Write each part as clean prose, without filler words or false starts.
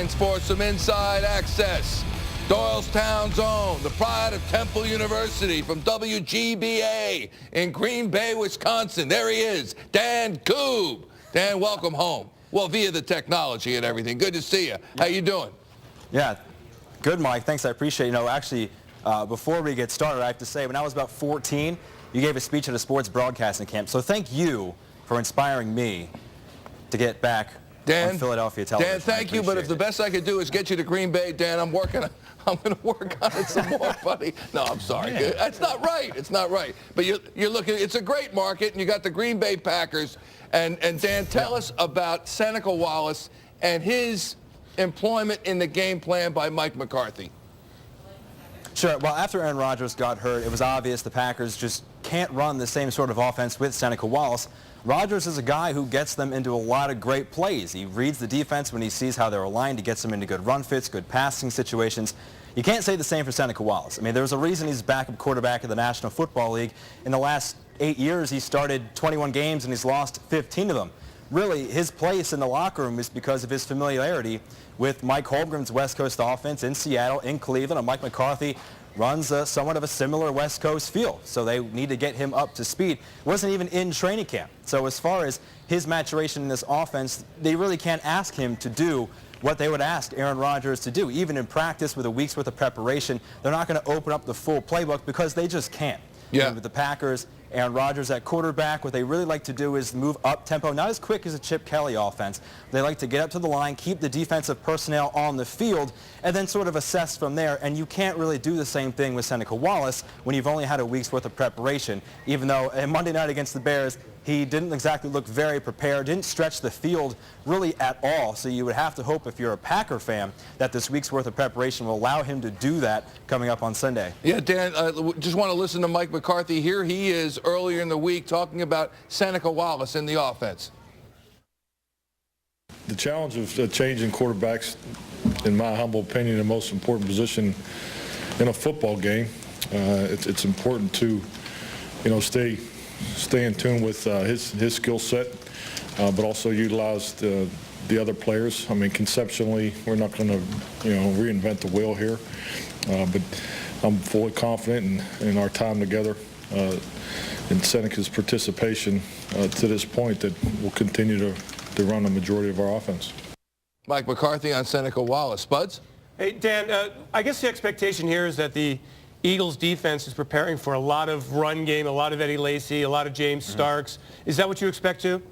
lines for some inside access. Doylestown's own, the pride of Temple University from WGBA in Green Bay, Wisconsin. There he is, Dan Koob. Dan, welcome home. Well, via the technology and everything. Good to see you. How you doing? Yeah, good, Mike. Thanks. I appreciate it. You know, actually, before we get started, I have to say, when I was about 14, you gave a speech at a sports broadcasting camp. So thank you for inspiring me to get back on Philadelphia television. Dan, thank you, but if the best I could do is get you to Green Bay, Dan, I'm going to work on it some more, buddy. No, I'm sorry. Yeah. That's not right. It's not right. But you're looking, it's a great market, and you got the Green Bay Packers. And Dan, tell us about Seneca Wallace and his employment in the game plan by Mike McCarthy. Sure. Well, after Aaron Rodgers got hurt, it was obvious the Packers just can't run the same sort of offense with Seneca Wallace. Rodgers is a guy who gets them into a lot of great plays. He reads the defense when he sees how they're aligned. He gets them into good run fits, good passing situations. You can't say the same for Seneca Wallace. I mean, there's a reason he's backup quarterback of the National Football League. In the last 8 years, he started 21 games and he's lost 15 of them. Really, his place in the locker room is because of his familiarity with Mike Holmgren's West Coast offense in Seattle, in Cleveland, and Mike McCarthy runs somewhat of a similar West Coast feel, so they need to get him up to speed. Wasn't even in training camp. So as far as his maturation in this offense, they really can't ask him to do what they would ask Aaron Rodgers to do. Even in practice with a week's worth of preparation, they're not going to open up the full playbook because they just can't. Yeah. And with the Packers, Aaron Rodgers at quarterback, what they really like to do is move up tempo, not as quick as a Chip Kelly offense. They like to get up to the line, keep the defensive personnel on the field, and then sort of assess from there. And you can't really do the same thing with Seneca Wallace when you've only had a week's worth of preparation, even though Monday night against the Bears, he didn't exactly look very prepared, didn't stretch the field really at all. So you would have to hope, if you're a Packer fan, that this week's worth of preparation will allow him to do that coming up on Sunday. Yeah, Dan, just want to listen to Mike McCarthy. Here he is earlier in the week talking about Seneca Wallace in the offense. The challenge of changing quarterbacks, in my humble opinion, the most important position in a football game. It's important to, stay in tune with his skill set, but also utilize the other players. I mean, conceptually, we're not going to, reinvent the wheel here, but I'm fully confident in our time together, in Seneca's participation to this point, that we'll continue to run the majority of our offense. Mike McCarthy on Seneca Wallace. Spuds? Hey, Dan, I guess the expectation here is that the Eagles defense is preparing for a lot of run game, a lot of Eddie Lacy, a lot of James Starks. Is that what you expect too?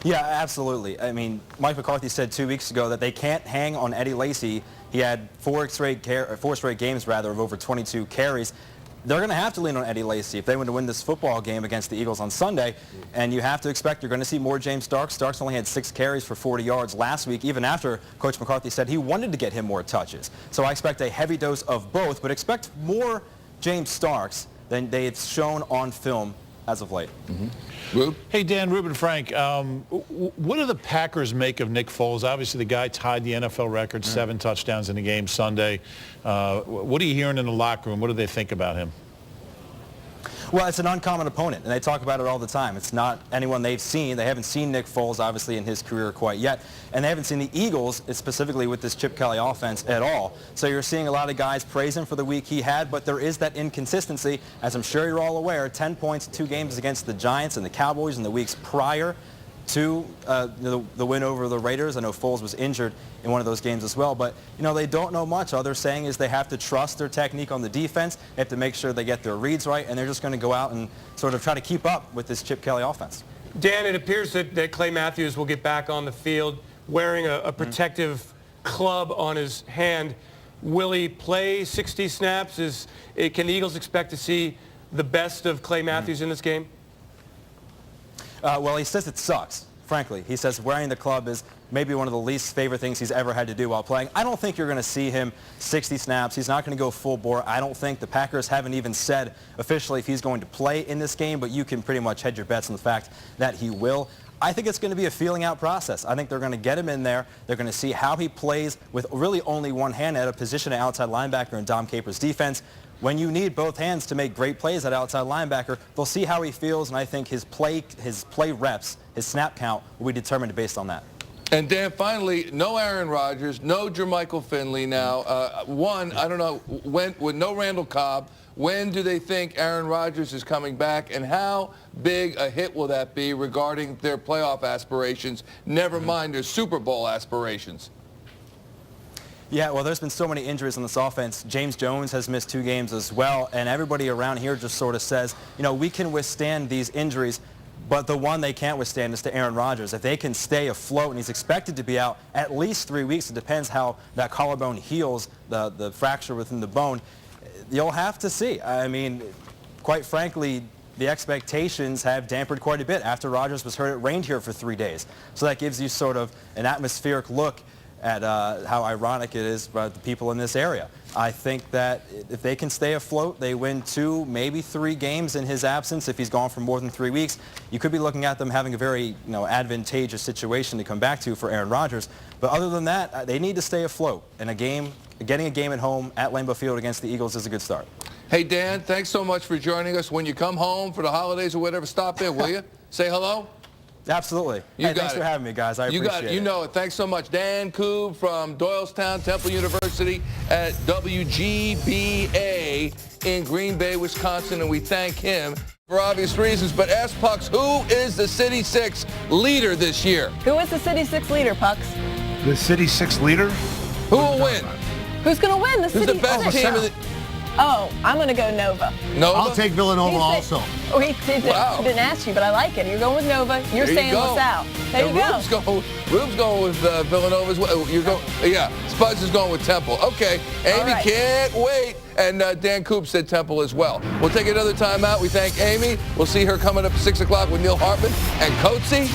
Yeah, absolutely. I mean, Mike McCarthy said 2 weeks ago that they can't hang on Eddie Lacy. He had four straight games of over 22 carries. They're going to have to lean on Eddie Lacy if they want to win this football game against the Eagles on Sunday. And you have to expect you're going to see more James Starks. Starks only had 6 carries for 40 yards last week, even after Coach McCarthy said he wanted to get him more touches. So I expect a heavy dose of both, but expect more James Starks than they've shown on film as of late. Rube? Hey, Dan, Ruben Frank, what do the Packers make of Nick Foles? Obviously, the guy tied the NFL record, 7 touchdowns in the game Sunday. What are you hearing in the locker room? What do they think about him? Well, it's an uncommon opponent, and they talk about it all the time. It's not anyone they've seen. They haven't seen Nick Foles, obviously, in his career quite yet, and they haven't seen the Eagles, specifically with this Chip Kelly offense, at all. So you're seeing a lot of guys praise him for the week he had, but there is that inconsistency, as I'm sure you're all aware. 10 points, 2 games against the Giants and the Cowboys in the weeks prior to the win over the Raiders. I know Foles was injured in one of those games as well, but they don't know much. All they're saying is they have to trust their technique on the defense. They have to make sure they get their reads right, and they're just going to go out and sort of try to keep up with this Chip Kelly offense. Dan, it appears that Clay Matthews will get back on the field wearing a protective club on his hand. Will he play 60 snaps? Can the Eagles expect to see the best of Clay Matthews in this game? Well, he says it sucks, frankly. He says wearing the club is maybe one of the least favorite things he's ever had to do while playing. I don't think you're going to see him 60 snaps. He's not going to go full bore. I don't think the Packers haven't even said officially if he's going to play in this game, but you can pretty much hedge your bets on the fact that he will. I think it's going to be a feeling out process. I think they're going to get him in there. They're going to see how he plays with really only one hand at a position of outside linebacker in Dom Capers' defense. When you need both hands to make great plays at outside linebacker, they'll see how he feels, and I think his play reps, his snap count, will be determined based on that. And Dan, finally, no Aaron Rodgers, no Jermichael Finley now. I don't know, with no Randall Cobb, when do they think Aaron Rodgers is coming back, and how big a hit will that be regarding their playoff aspirations, never mind their Super Bowl aspirations? Yeah, well, there's been so many injuries on this offense. James Jones has missed 2 games as well, and everybody around here just sort of says, you know, we can withstand these injuries, but the one they can't withstand is to Aaron Rodgers. If they can stay afloat, and he's expected to be out at least 3 weeks, it depends how that collarbone heals, the fracture within the bone, you'll have to see. I mean, quite frankly, the expectations have dampened quite a bit. After Rodgers was hurt, it rained here for 3 days. So that gives you sort of an atmospheric look at how ironic it is by the people in this area. I think that if they can stay afloat, they win 2, maybe 3 games in his absence. If he's gone for more than 3 weeks, you could be looking at them having a very advantageous situation to come back to for Aaron Rodgers. But other than that, they need to stay afloat. And getting a game at home at Lambeau Field against the Eagles is a good start. Hey, Dan, thanks so much for joining us. When you come home for the holidays or whatever, stop in, will you? Say hello? Absolutely. Thanks for having me, guys. I appreciate it. You know it. Thanks so much. Dan Koob from Doylestown Temple University at WGBA in Green Bay, Wisconsin, and we thank him for obvious reasons. But ask Pucks, who is the City 6 leader this year? Who is the City 6 leader, Pucks? The City 6 leader? Who will win? Who's going to win? The City 6? Who's the best team in the... Oh, I'm going to go Nova. Nova? I'll take Villanova also. Oh, he didn't ask you, but I like it. You're going with Nova. You're saying LaSalle. There you go. Rube's going with Villanova as well. Spud's is going with Temple. Okay, Amy can't wait. And Dan Koob said Temple as well. We'll take another time out. We thank Amy. We'll see her coming up at 6 o'clock with Neil Hartman and Coatsy.